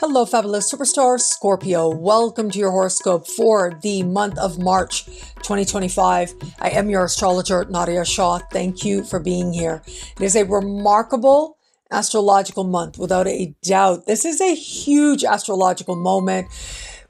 Hello, fabulous superstar Scorpio. Welcome to your horoscope for the month of March 2025. I am your astrologer, Nadiya Shah. Thank you for being here. It is a remarkable astrological month, without a doubt. This is a huge astrological moment.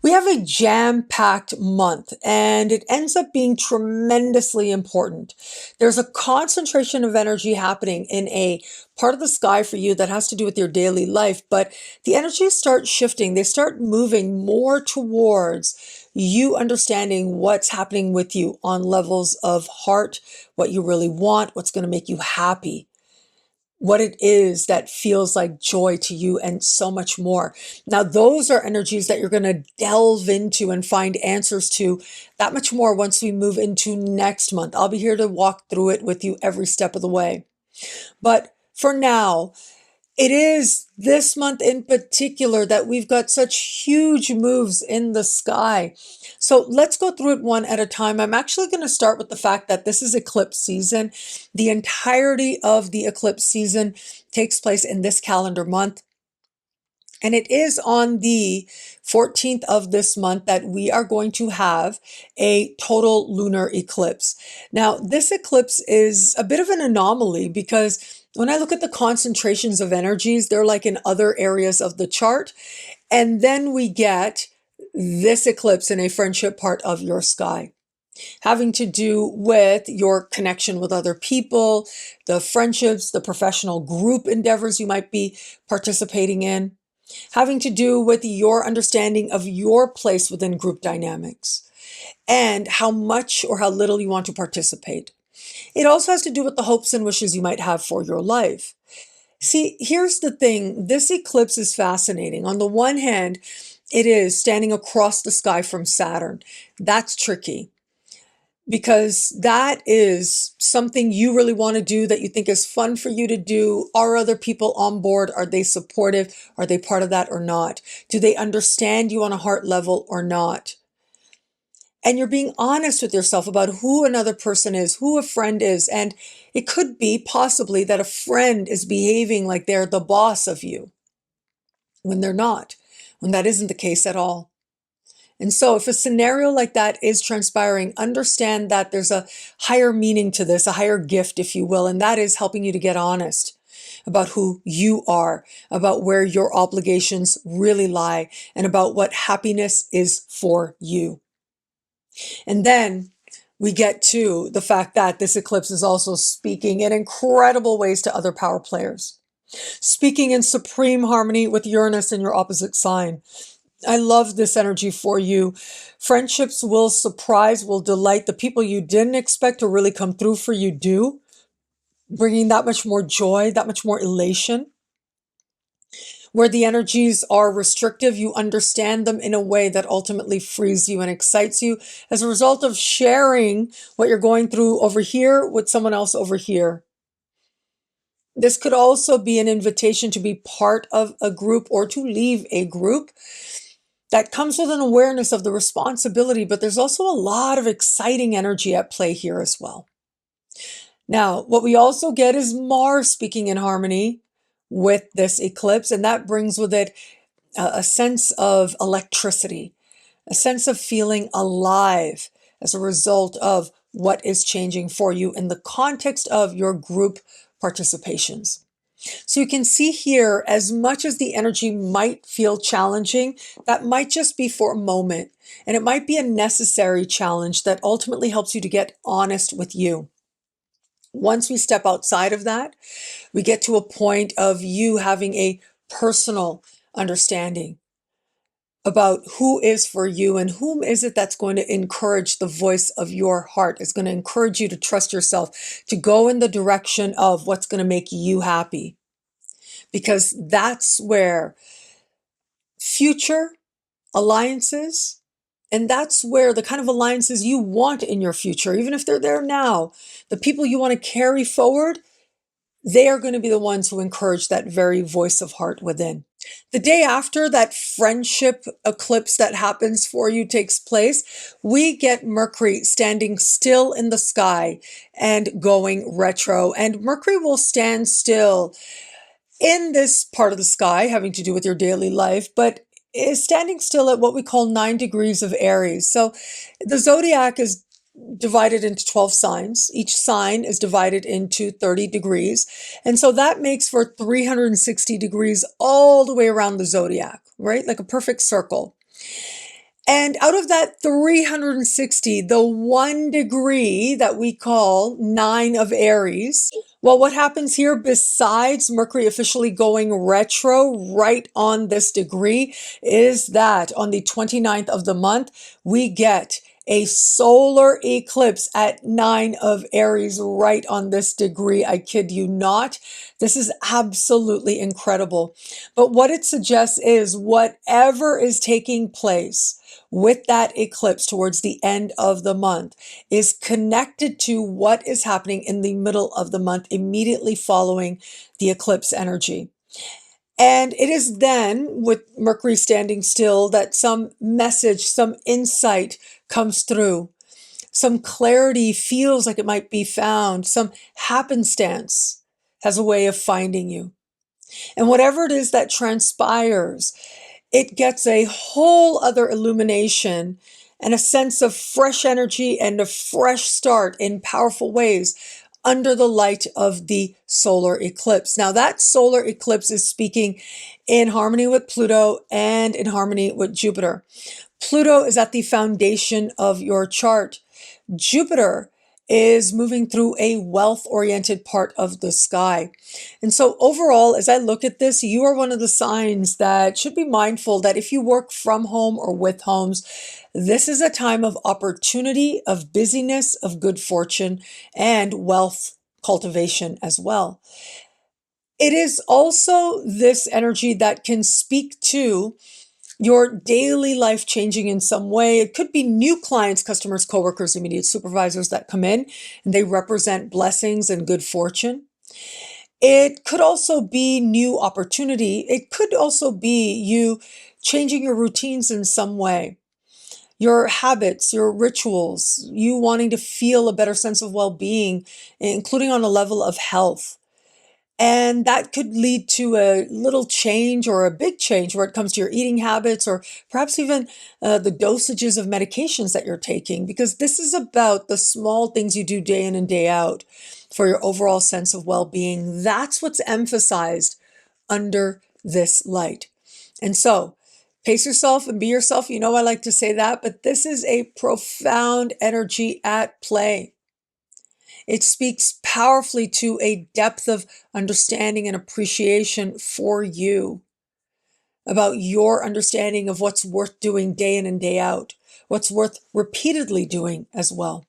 We have a jam-packed month, and it ends up being tremendously important. There's a concentration of energy happening in a part of the sky for you that has to do with your daily life, but the energies start shifting. They start moving more towards you understanding what's happening with you on levels of heart, what you really want, what's going to make you happy, what it is that feels like joy to you, and so much more. Now, those are energies that you're going to delve into and find answers to that much more once we move into next month. I'll be here to walk through it with you every step of the way. But for now, it is this month in particular that we've got such huge moves in the sky. So let's go through it one at a time. I'm actually going to start with the fact that this is eclipse season. The entirety of the eclipse season takes place in this calendar month. And it is on the 14th of this month that we are going to have a total lunar eclipse. Now, this eclipse is a bit of an anomaly because when I look at the concentrations of energies, they're like in other areas of the chart. And then we get this eclipse in a friendship part of your sky, having to do with your connection with other people, the friendships, the professional group endeavors you might be participating in, having to do with your understanding of your place within group dynamics and how much or how little you want to participate. It also has to do with the hopes and wishes you might have for your life. See, here's the thing. This eclipse is fascinating. On the one hand, it is standing across the sky from Saturn. That's tricky, because that is something you really want to do, that you think is fun for you to do. Are other people on board? Are they supportive? Are they part of that or not? Do they understand you on a heart level or not? And you're being honest with yourself about who another person is, who a friend is. And it could be possibly that a friend is behaving like they're the boss of you when they're not, when that isn't the case at all. And so if a scenario like that is transpiring, understand that there's a higher meaning to this, a higher gift, if you will, and that is helping you to get honest about who you are, about where your obligations really lie, and about what happiness is for you. And then we get to the fact that this eclipse is also speaking in incredible ways to other power players, speaking in supreme harmony with Uranus in your opposite sign. I love this energy for you. Friendships will surprise, will delight. The people you didn't expect to really come through for you do, bringing that much more joy, that much more elation. Where the energies are restrictive, you understand them in a way that ultimately frees you and excites you as a result of sharing what you're going through over here with someone else over here. This could also be an invitation to be part of a group or to leave a group. That comes with an awareness of the responsibility, but there's also a lot of exciting energy at play here as well. Now, what we also get is Mars speaking in harmony with this eclipse, and that brings with it a sense of electricity, a sense of feeling alive as a result of what is changing for you in the context of your group participations. So you can see here, as much as the energy might feel challenging, that might just be for a moment, and it might be a necessary challenge that ultimately helps you to get honest with you. Once we step outside of that, we get to a point of you having a personal understanding about who is for you and whom is it that's going to encourage the voice of your heart. It's going to encourage you to trust yourself, to go in the direction of what's going to make you happy. Because that's where future alliances, and that's where the kind of alliances you want in your future, even if they're there now, the people you want to carry forward, they are going to be the ones who encourage that very voice of heart within. The day after that friendship eclipse that happens for you takes place, we get Mercury standing still in the sky and going retro. And Mercury will stand still in this part of the sky having to do with your daily life, but is standing still at what we call 9 degrees of Aries. So the zodiac is divided into 12 signs. Each sign is divided into 30 degrees. And so that makes for 360 degrees all the way around the zodiac, right? Like a perfect circle. And out of that 360, the 1 degree that we call 9 of Aries, well, what happens here besides Mercury officially going retro right on this degree is that on the 29th of the month, we get a solar eclipse at 9 of Aries right on this degree. I kid you not. This is absolutely incredible. But what it suggests is whatever is taking place with that eclipse towards the end of the month is connected to what is happening in the middle of the month immediately following the eclipse energy. And it is then, with Mercury standing still, that some message, some insight comes through. Some clarity feels like it might be found. Some happenstance has a way of finding you. And whatever it is that transpires, it gets a whole other illumination and a sense of fresh energy and a fresh start in powerful ways under the light of the solar eclipse. Now, that solar eclipse is speaking in harmony with Pluto and in harmony with Jupiter. Pluto is at the foundation of your chart. Jupiter is moving through a wealth-oriented part of the sky. And so overall, as I look at this, you are one of the signs that should be mindful that if you work from home or with homes, this is a time of opportunity, of busyness, of good fortune, and wealth cultivation as well. It is also this energy that can speak to your daily life changing in some way. It could be new clients, customers, coworkers, immediate supervisors that come in and they represent blessings and good fortune. It could also be new opportunity. It could also be you changing your routines in some way, your habits, your rituals, you wanting to feel a better sense of well-being, including on a level of health. And that could lead to a little change or a big change where it comes to your eating habits or perhaps even the dosages of medications that you're taking, because this is about the small things you do day in and day out for your overall sense of well-being. That's what's emphasized under this light. And so pace yourself and be yourself. You know, I like to say that, but this is a profound energy at play. It speaks powerfully to a depth of understanding and appreciation for you, about your understanding of what's worth doing day in and day out, what's worth repeatedly doing as well.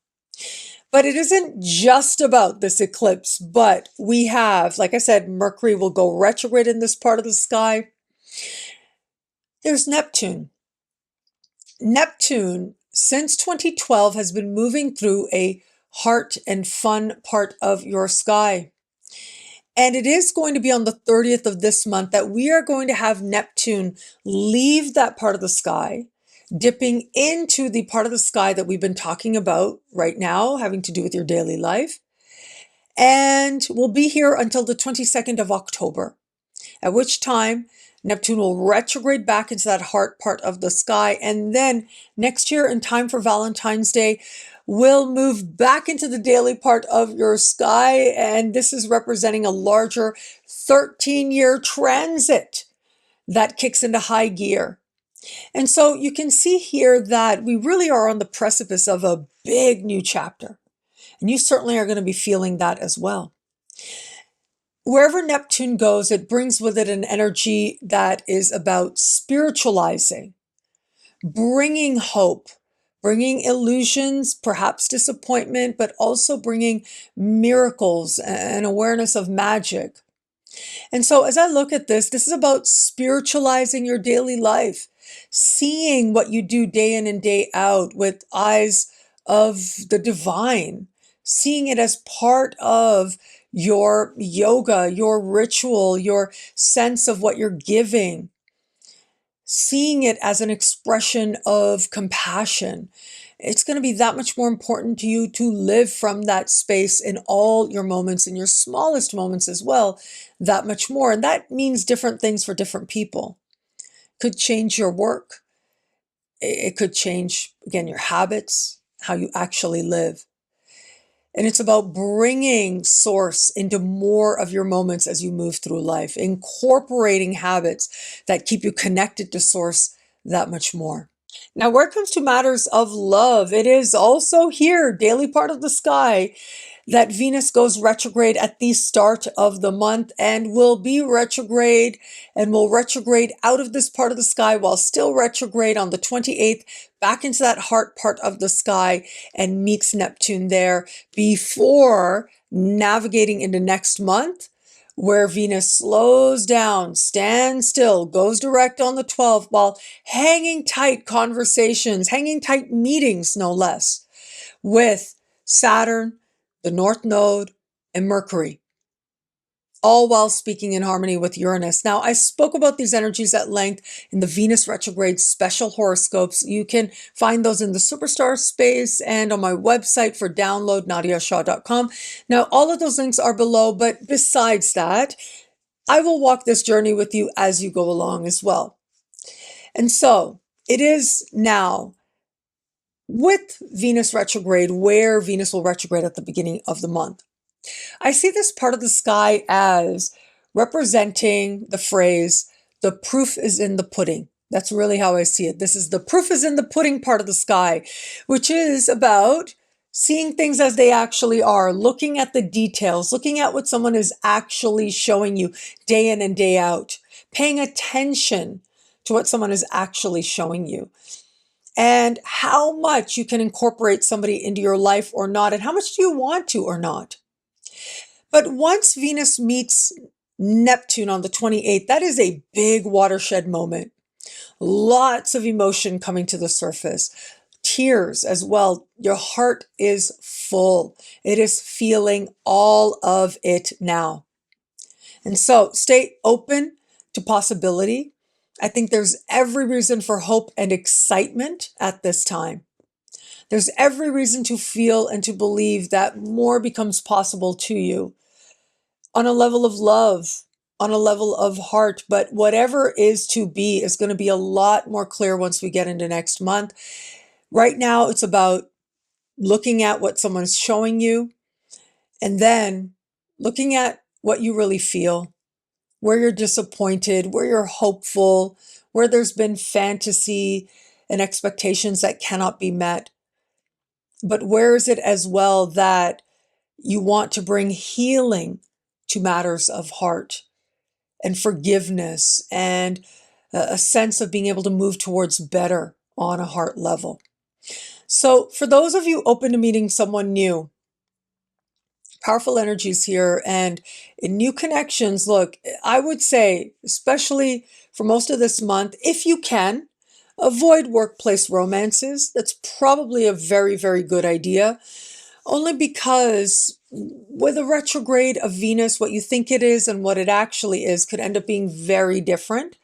But it isn't just about this eclipse, but we have, like I said, Mercury will go retrograde in this part of the sky. There's Neptune. Neptune, since 2012, has been moving through a heart and fun part of your sky. And it is going to be on the 30th of this month that we are going to have Neptune leave that part of the sky, dipping into the part of the sky that we've been talking about right now, having to do with your daily life. And we'll be here until the 22nd of October, at which time Neptune will retrograde back into that heart part of the sky. And then next year, in time for Valentine's Day, we'll move back into the daily part of your sky. And this is representing a larger 13-year transit that kicks into high gear. And so you can see here that we really are on the precipice of a big new chapter. And you certainly are going to be feeling that as well. Wherever Neptune goes, it brings with it an energy that is about spiritualizing, bringing hope, bringing illusions, perhaps disappointment, but also bringing miracles and awareness of magic. And so as I look at this, this is about spiritualizing your daily life, seeing what you do day in and day out with eyes of the divine, seeing it as part of your yoga, your ritual, your sense of what you're giving, seeing it as an expression of compassion it's going to be that much more important to you to live from that space in all your moments, in your smallest moments as well, that much more. And that means different things for different people. Could change your work. It could change, again, your habits, how you actually live. And it's about bringing source into more of your moments as you move through life, incorporating habits that keep you connected to source that much more. Now, where it comes to matters of love, it is also here, daily part of the sky, that Venus goes retrograde at the start of the month and will be retrograde and will retrograde out of this part of the sky while still retrograde on the 28th back into that heart part of the sky and meets Neptune there before navigating into next month, where Venus slows down, stands still, goes direct on the 12th while hanging tight conversations, hanging tight meetings, no less, with Saturn, the North Node, and Mercury, all while speaking in harmony with Uranus. Now, I spoke about these energies at length in the Venus retrograde special horoscopes. You can find those in the Superstar space and on my website for download, nadiyashah.com. Now, all of those links are below, but besides that, I will walk this journey with you as you go along as well. And so it is now with Venus retrograde, where Venus will retrograde at the beginning of the month. I see this part of the sky as representing the phrase, the proof is in the pudding. That's really how I see it. This is the proof is in the pudding part of the sky, which is about seeing things as they actually are, looking at the details, looking at what someone is actually showing you day in and day out, paying attention to what someone is actually showing you, and how much you can incorporate somebody into your life or not, and how much do you want to or not. But once Venus meets Neptune on the 28th, that is a big watershed moment. Lots of emotion coming to the surface. Tears as well. Your heart is full. It is feeling all of it now. And so stay open to possibility. I think there's every reason for hope and excitement at this time. There's every reason to feel and to believe that more becomes possible to you on a level of love, on a level of heart. But whatever is to be is going to be a lot more clear once we get into next month. Right now, it's about looking at what someone's showing you and then looking at what you really feel, where you're disappointed, where you're hopeful, where there's been fantasy and expectations that cannot be met. But where is it as well that you want to bring healing to matters of heart and forgiveness and a sense of being able to move towards better on a heart level. So for those of you open to meeting someone new, powerful energies here and in new connections, look, I would say, especially for most of this month, if you can, avoid workplace romances. That's probably a very, very good idea. Only because with a retrograde of Venus, what you think it is and what it actually is could end up being very different.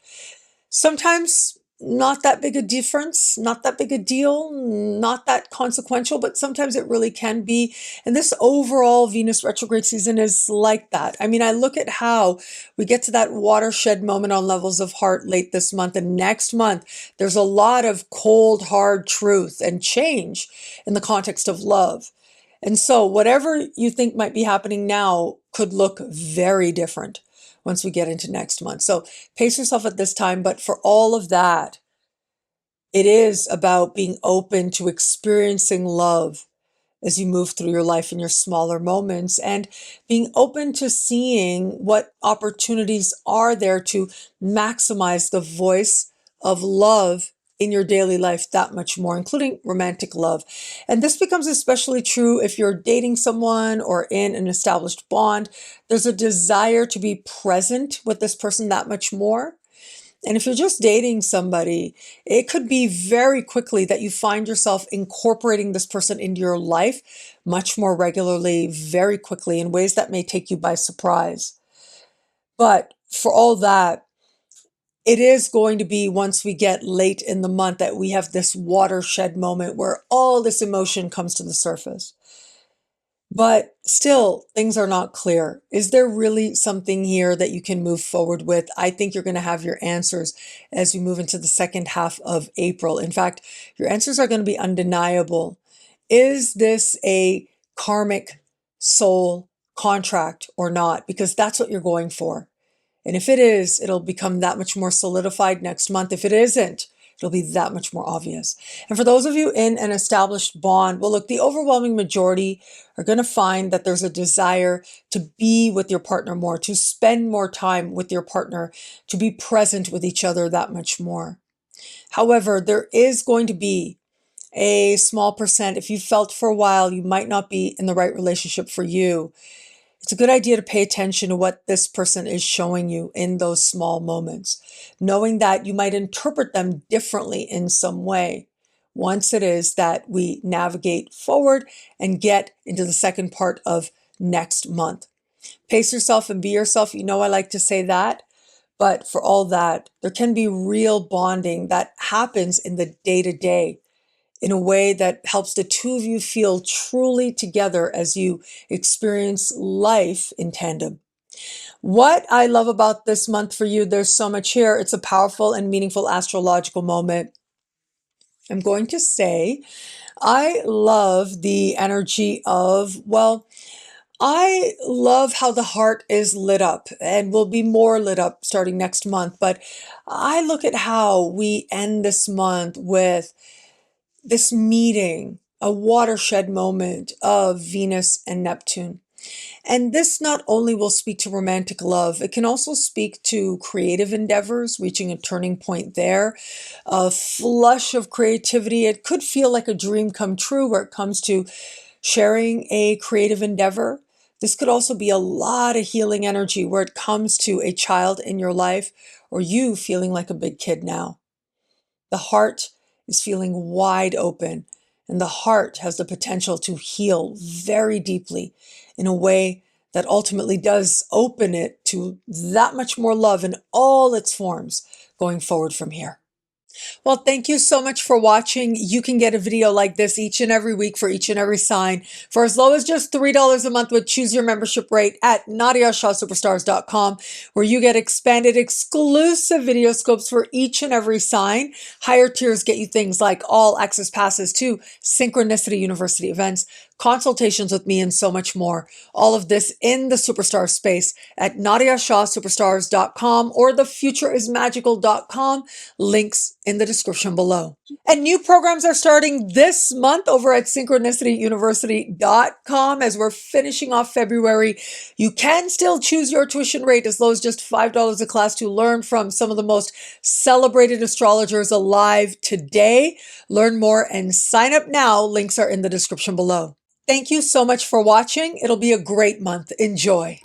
Sometimes not that big a difference, not that big a deal, not that consequential, but sometimes it really can be. And this overall Venus retrograde season is like that. I mean, I look at how we get to that watershed moment on levels of heart late this month, and next month, there's a lot of cold, hard truth and change in the context of love. And so whatever you think might be happening now could look very different once we get into next month. So pace yourself at this time. But for all of that, it is about being open to experiencing love as you move through your life in your smaller moments and being open to seeing what opportunities are there to maximize the voice of love in your daily life that much more, including romantic love. And this becomes especially true if you're dating someone or in an established bond. There's a desire to be present with this person that much more. And if you're just dating somebody, it could be very quickly that you find yourself incorporating this person into your life much more regularly, very quickly, in ways that may take you by surprise. But for all that, It is going to be once we get late in the month that we have this watershed moment where all this emotion comes to the surface. But still, things are not clear. Is there really something here that you can move forward with? I think you're going to have your answers as we move into the second half of April. In fact, your answers are going to be undeniable. Is this a karmic soul contract or not? Because that's what you're going for. And if it is, it'll become that much more solidified next month. If it isn't, it'll be that much more obvious. And for those of you in an established bond, well, look, the overwhelming majority are going to find that there's a desire to be with your partner more, to spend more time with your partner, to be present with each other that much more. However, there is going to be a small percent, if you felt for a while you might not be in the right relationship for you, it's a good idea to pay attention to what this person is showing you in those small moments, knowing that you might interpret them differently in some way once it is that we navigate forward and get into the second part of next month. Pace yourself and be yourself. You know, I like to say that. But for all that, there can be real bonding that happens in the day-to-day in a way that helps the two of you feel truly together as you experience life in tandem. What I love about this month for you, there's so much here. It's a powerful and meaningful astrological moment. I'm going to say, I love the energy of, well, I love how the heart is lit up and will be more lit up starting next month. But I look at how we end this month with this meeting, a watershed moment of Venus and Neptune. And this not only will speak to romantic love, it can also speak to creative endeavors, reaching a turning point there, a flush of creativity. It could feel like a dream come true where it comes to sharing a creative endeavor. This could also be a lot of healing energy where it comes to a child in your life or you feeling like a big kid now. The heart is feeling wide open, and the heart has the potential to heal very deeply in a way that ultimately does open it to that much more love in all its forms going forward from here. Well, thank you so much for watching. You can get a video like this each and every week for each and every sign for as low as just $3 a month with Choose Your Membership Rate at NadiyaShahSuperstars.com, where you get expanded exclusive video scopes for each and every sign. Higher tiers get you things like all access passes to Synchronicity University events, consultations with me, and so much more. All of this in the Superstar space at NadiyaShahSuperstars.com or thefutureismagical.com. Links in the description below. And new programs are starting this month over at synchronicityuniversity.com as we're finishing off February. You can still choose your tuition rate as low as just $5 a class to learn from some of the most celebrated astrologers alive today. Learn more and sign up now. Links are in the description below. Thank you so much for watching. It'll be a great month. Enjoy.